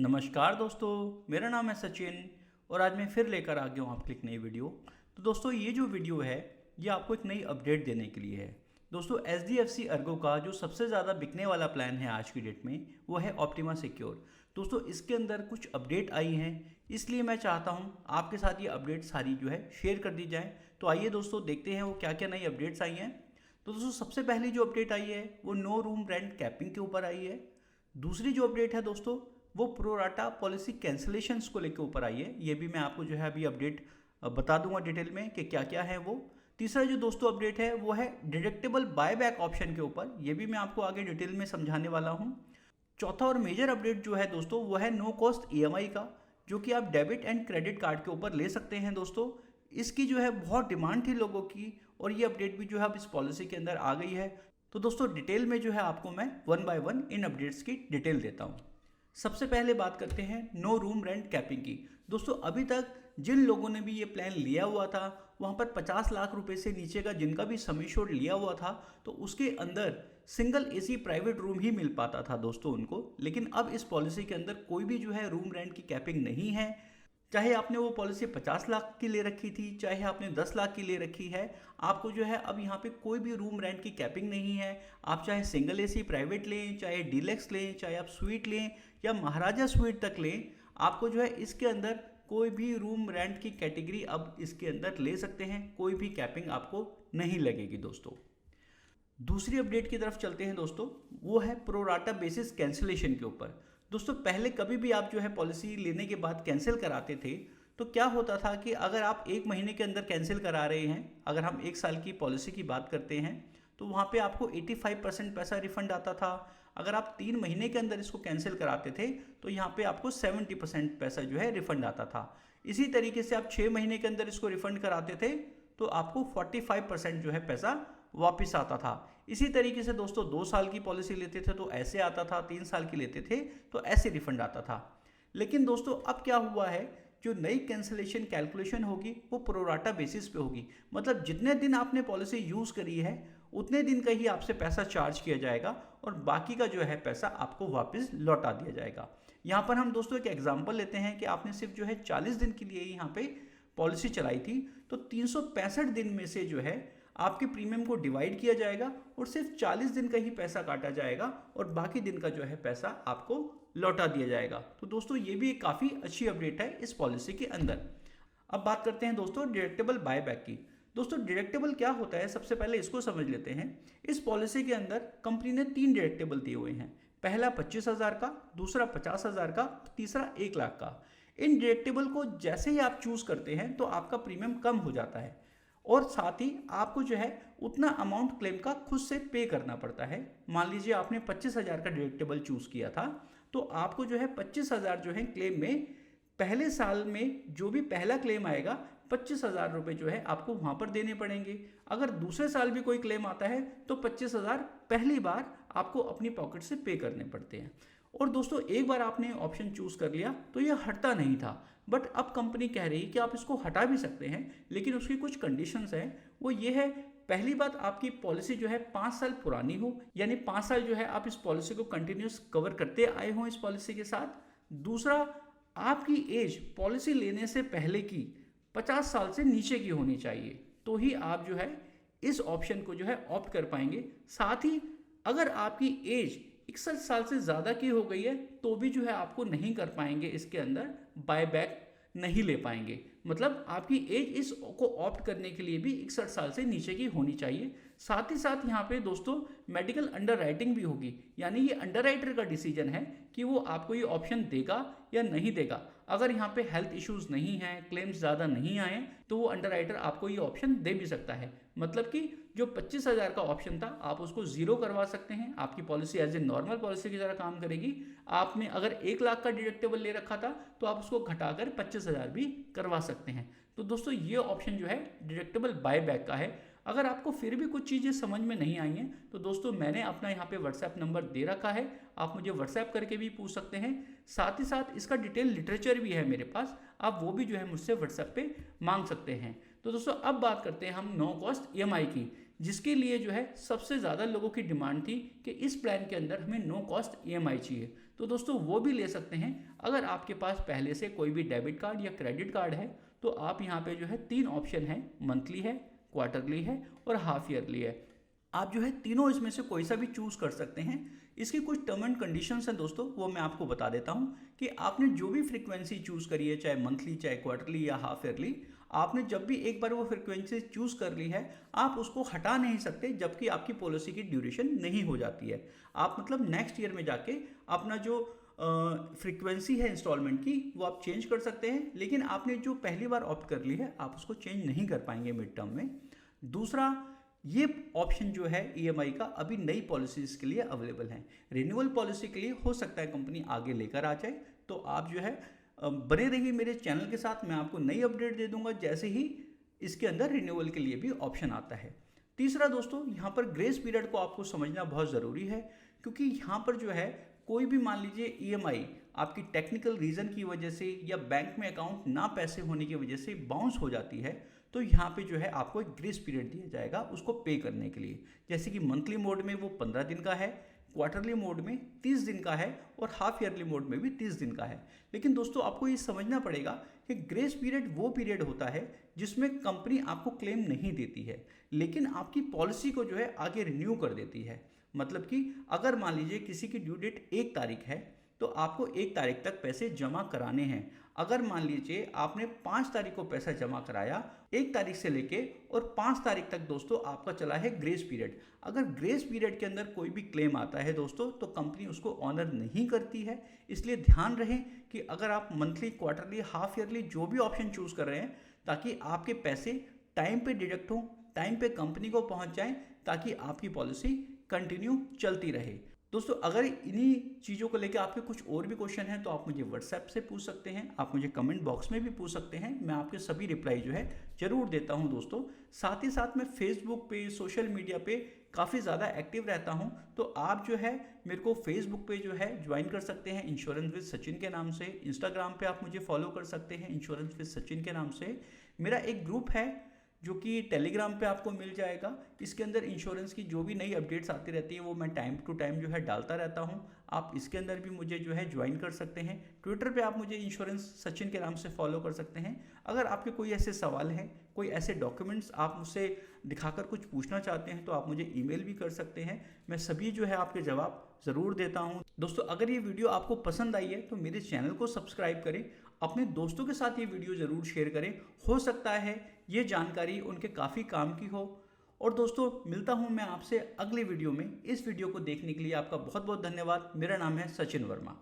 नमस्कार दोस्तों, मेरा नाम है सचिन और आज मैं फिर लेकर आ गया हूँ आपके लिए एक नई वीडियो। तो दोस्तों ये जो वीडियो है ये आपको एक नई अपडेट देने के लिए है। दोस्तों HDFC अर्गो का जो सबसे ज़्यादा बिकने वाला प्लान है आज की डेट में वो है ऑप्टिमा सिक्योर। दोस्तों इसके अंदर कुछ अपडेट आई हैं, इसलिए मैं चाहता हूँ आपके साथ ये अपडेट सारी जो है शेयर कर दी जाए। तो आइए दोस्तों देखते हैं वो क्या क्या नई अपडेट्स आई हैं। तो दोस्तों सबसे पहली जो अपडेट आई है वो नो रूम रेंट कैपिंग के ऊपर आई है। दूसरी जो अपडेट है दोस्तों वो प्रोराटा पॉलिसी कैंसिलेशंस को लेकर ऊपर आई है। ये भी मैं आपको जो है अभी अपडेट बता दूंगा डिटेल में कि क्या क्या है वो। तीसरा जो दोस्तों अपडेट है वो है डिडक्टेबल बायबैक ऑप्शन के ऊपर, ये भी मैं आपको आगे डिटेल में समझाने वाला हूँ। चौथा और मेजर अपडेट जो है दोस्तों वो है नो कॉस्ट EMI का, जो कि आप डेबिट एंड क्रेडिट कार्ड के ऊपर ले सकते हैं। दोस्तों इसकी जो है बहुत डिमांड थी लोगों की और ये अपडेट भी जो है अब इस पॉलिसी के अंदर आ गई है। तो दोस्तों डिटेल में जो है आपको मैं one by one in updates की डिटेल देता हूँ। सबसे पहले बात करते हैं नो रूम रेंट कैपिंग की। दोस्तों अभी तक जिन लोगों ने भी ये प्लान लिया हुआ था वहाँ पर 50 लाख रुपए से नीचे का जिनका भी सम एश्योर्ड लिया हुआ था तो उसके अंदर सिंगल AC प्राइवेट रूम ही मिल पाता था दोस्तों उनको। लेकिन अब इस पॉलिसी के अंदर कोई भी जो है रूम रेंट की कैपिंग नहीं है। चाहे आपने वो पॉलिसी 50 लाख की ले रखी थी, चाहे आपने 10 लाख की ले रखी है, आपको जो है अब यहाँ पे कोई भी रूम रेंट की कैपिंग नहीं है। आप चाहे सिंगल AC प्राइवेट लें, चाहे डीलक्स लें, चाहे आप स्वीट लें या महाराजा स्वीट तक लें, आपको जो है इसके अंदर कोई भी रूम रेंट की कैटेगरी अब इसके अंदर ले सकते हैं। कोई भी कैपिंग आपको नहीं लगेगी दोस्तों। दूसरी अपडेट की तरफ चलते हैं दोस्तों, वो है प्रोराटा बेसिस कैंसिलेशन के ऊपर। दोस्तों पहले कभी भी आप जो है पॉलिसी लेने के बाद कैंसिल कराते थे तो क्या होता था कि अगर आप एक महीने के अंदर कैंसिल करा रहे हैं, अगर हम एक साल की पॉलिसी की बात करते हैं तो वहाँ पे आपको 85% पैसा रिफंड आता था। अगर आप 3 महीने के अंदर इसको कैंसिल कराते थे तो यहाँ पे आपको 70% पैसा जो है रिफंड आता था। इसी तरीके से आप 6 महीने के अंदर इसको रिफंड कराते थे तो आपको 45% जो है पैसा वापस आता था। इसी तरीके से दोस्तों 2 साल की पॉलिसी लेते थे तो ऐसे आता था, 3 साल की लेते थे तो ऐसे रिफंड आता था। लेकिन दोस्तों अब क्या हुआ है, जो नई कैंसिलेशन कैलकुलेशन होगी वो प्रोराटा बेसिस पे होगी। मतलब जितने दिन आपने पॉलिसी यूज़ करी है उतने दिन का ही आपसे पैसा चार्ज किया जाएगा और बाकी का जो है पैसा आपको वापस लौटा दिया जाएगा। यहाँ पर हम दोस्तों एक एग्जाम्पल लेते हैं कि आपने सिर्फ जो है 40 दिन के लिए यहाँ पे पॉलिसी चलाई थी तो 365 दिन में से जो है आपके प्रीमियम को डिवाइड किया जाएगा और सिर्फ 40 दिन का ही पैसा काटा जाएगा और बाकी दिन का जो है पैसा आपको लौटा दिया जाएगा। तो दोस्तों ये भी एक काफ़ी अच्छी अपडेट है इस पॉलिसी के अंदर। अब बात करते हैं दोस्तों डिडक्टेबल बायबैक की। दोस्तों डिडक्टेबल क्या होता है, सबसे पहले इसको समझ लेते हैं। इस पॉलिसी के अंदर कंपनी ने 3 डिडक्टेबल दिए हुए हैं। पहला 25,000 का, दूसरा 50,000 का, तीसरा 1 लाख का। इन डिडक्टेबल को जैसे ही आप चूज करते हैं तो आपका प्रीमियम कम हो जाता है और साथ ही आपको जो है उतना अमाउंट क्लेम का खुद से पे करना पड़ता है। मान लीजिए आपने 25,000 का डिडक्टेबल चूज किया था तो आपको जो है 25,000 जो है क्लेम में पहले साल में जो भी पहला क्लेम आएगा 25,000 रुपये जो है आपको वहां पर देने पड़ेंगे। अगर दूसरे साल भी कोई क्लेम आता है तो 25,000 पहली बार आपको अपनी पॉकेट से पे करने पड़ते हैं। और दोस्तों एक बार आपने ऑप्शन चूज कर लिया तो यह हटता नहीं था, बट अब कंपनी कह रही है कि आप इसको हटा भी सकते हैं, लेकिन उसकी कुछ कंडीशंस हैं। वो ये है, पहली बात आपकी पॉलिसी जो है 5 साल पुरानी हो, यानी 5 साल जो है आप इस पॉलिसी को कंटिन्यूस कवर करते आए हों इस पॉलिसी के साथ। दूसरा, आपकी एज पॉलिसी लेने से पहले की 50 साल से नीचे की होनी चाहिए, तो ही आप जो है इस ऑप्शन को जो है ऑप्ट कर पाएंगे। साथ ही अगर आपकी एज 61 साल से ज़्यादा की हो गई है तो भी जो है आपको नहीं कर पाएंगे, इसके अंदर बायबैक नहीं ले पाएंगे। मतलब आपकी एज इस को ऑप्ट करने के लिए भी 61 साल से नीचे की होनी चाहिए। साथ ही साथ यहाँ पे दोस्तों मेडिकल अंडरराइटिंग भी होगी, यानी ये अंडरराइटर का डिसीजन है कि वो आपको ये ऑप्शन देगा या नहीं देगा। अगर यहाँ पे हेल्थ इश्यूज नहीं है, क्लेम्स ज़्यादा नहीं आए तो वो अंडरराइटर आपको ये ऑप्शन दे भी सकता है। मतलब कि जो 25,000 का ऑप्शन था आप उसको 0 करवा सकते हैं। आपकी policy as a normal policy की तरह काम करेगी। आपने अगर 1 लाख का डिडक्टेबल ले रखा था तो आप उसको घटाकर 25,000 भी करवा सकते हैं। तो दोस्तों ये ऑप्शन जो है डिडक्टेबल बायबैक का है। अगर आपको फिर भी कुछ चीज़ें समझ में नहीं आई हैं तो दोस्तों मैंने अपना यहाँ पे व्हाट्सएप नंबर दे रखा है, आप मुझे व्हाट्सएप करके भी पूछ सकते हैं। साथ ही साथ इसका डिटेल लिटरेचर भी है मेरे पास, आप वो भी जो है मुझसे व्हाट्सएप पे मांग सकते हैं। तो दोस्तों अब बात करते हैं हम नो कॉस्ट EMI की, जिसके लिए जो है सबसे ज़्यादा लोगों की डिमांड थी कि इस प्लान के अंदर हमें नो कॉस्ट EMI चाहिए। तो दोस्तों वो भी ले सकते हैं। अगर आपके पास पहले से कोई भी डेबिट कार्ड या क्रेडिट कार्ड है तो आप यहाँ पे जो है 3 ऑप्शन है, मंथली है, क्वार्टरली है और हाफ ईयरली है। आप जो है तीनों इसमें से कोई सा भी चूज़ कर सकते हैं। इसकी कुछ टर्म एंड कंडीशंस हैं दोस्तों, वो मैं आपको बता देता हूँ कि आपने जो भी फ्रीक्वेंसी चूज़ करी है, चाहे मंथली, चाहे क्वार्टरली या हाफ ईयरली, आपने जब भी एक बार वो फ्रीक्वेंसी चूज़ कर ली है आप उसको हटा नहीं सकते जबकि आपकी पॉलिसी की ड्यूरेशन नहीं हो जाती है। आप मतलब नेक्स्ट ईयर में जाके अपना जो फ्रीक्वेंसी है इंस्टॉलमेंट की वो आप चेंज कर सकते हैं, लेकिन आपने जो पहली बार ऑप्ट कर ली है आप उसको चेंज नहीं कर पाएंगे मिड टर्म में। दूसरा, ये ऑप्शन जो है EMI का अभी नई पॉलिसीज़ के लिए अवेलेबल है। रिन्यूअल पॉलिसी के लिए हो सकता है कंपनी आगे लेकर आ जाए, तो आप जो है बने रहिए मेरे चैनल के साथ। मैं आपको नई अपडेट दे दूंगा जैसे ही इसके अंदर रिन्यूअल के लिए भी ऑप्शन आता है। तीसरा दोस्तों, यहाँ पर ग्रेस पीरियड को आपको समझना बहुत ज़रूरी है, क्योंकि यहाँ पर जो है कोई भी मान लीजिए EMI आपकी टेक्निकल रीज़न की वजह से या बैंक में अकाउंट ना पैसे होने की वजह से बाउंस हो जाती है, तो यहाँ पे जो है आपको एक ग्रेस पीरियड दिया जाएगा उसको पे करने के लिए। जैसे कि मंथली मोड में वो 15 दिन का है, क्वार्टरली मोड में 30 दिन का है और हाफ ईयरली मोड में भी 30 दिन का है। लेकिन दोस्तों आपको ये समझना पड़ेगा कि ग्रेस पीरियड वो पीरियड होता है जिसमें कंपनी आपको क्लेम नहीं देती है, लेकिन आपकी पॉलिसी को जो है आगे रिन्यू कर देती है। मतलब कि अगर मान लीजिए किसी की ड्यू डेट 1 तारीख है तो आपको 1 तारीख तक पैसे जमा कराने हैं। अगर मान लीजिए आपने 5 तारीख को पैसा जमा कराया, 1 तारीख से लेके और 5 तारीख तक दोस्तों आपका चला है ग्रेस पीरियड। अगर ग्रेस पीरियड के अंदर कोई भी क्लेम आता है दोस्तों तो कंपनी उसको ऑनर नहीं करती है। इसलिए ध्यान रहे कि अगर आप मंथली, क्वार्टरली, हाफ ईयरली जो भी ऑप्शन चूज़ कर रहे हैं, ताकि आपके पैसे टाइम पे डिडक्ट हों, टाइम पे कंपनी को पहुंच जाएं, ताकि आपकी पॉलिसी कंटिन्यू चलती रहे। दोस्तों अगर इन्हीं चीज़ों को लेकर आपके कुछ और भी क्वेश्चन हैं तो आप मुझे व्हाट्सएप से पूछ सकते हैं, आप मुझे कमेंट बॉक्स में भी पूछ सकते हैं। मैं आपके सभी रिप्लाई जो है ज़रूर देता हूं दोस्तों। साथ ही साथ मैं फेसबुक पे, सोशल मीडिया पे काफ़ी ज़्यादा एक्टिव रहता हूं, तो आप जो है मेरे को फेसबुक पे जो है ज्वाइन कर सकते हैं इंश्योरेंस विद सचिन के नाम से। इंस्टाग्राम पे आप मुझे फॉलो कर सकते हैं इंश्योरेंस विद सचिन के नाम से। मेरा एक ग्रुप है जो कि टेलीग्राम पे आपको मिल जाएगा। इसके अंदर इंश्योरेंस की जो भी नई अपडेट्स आती रहती है वो मैं टाइम टू टाइम जो है डालता रहता हूँ। आप इसके अंदर भी मुझे जो है ज्वाइन कर सकते हैं। ट्विटर पे आप मुझे इंश्योरेंस सचिन के नाम से फॉलो कर सकते हैं। अगर आपके कोई ऐसे सवाल हैं, कोई ऐसे डॉक्यूमेंट्स आप मुझसे दिखाकर कुछ पूछना चाहते हैं तो आप मुझे ईमेल भी कर सकते हैं। मैं सभी जो है आपके जवाब ज़रूर देता हूँ। दोस्तों अगर ये वीडियो आपको पसंद आई है तो मेरे चैनल को सब्सक्राइब करें, अपने दोस्तों के साथ ये वीडियो ज़रूर शेयर करें। हो सकता है ये जानकारी उनके काफ़ी काम की हो। और दोस्तों मिलता हूँ मैं आपसे अगले वीडियो में। इस वीडियो को देखने के लिए आपका बहुत बहुत धन्यवाद। मेरा नाम है सचिन वर्मा।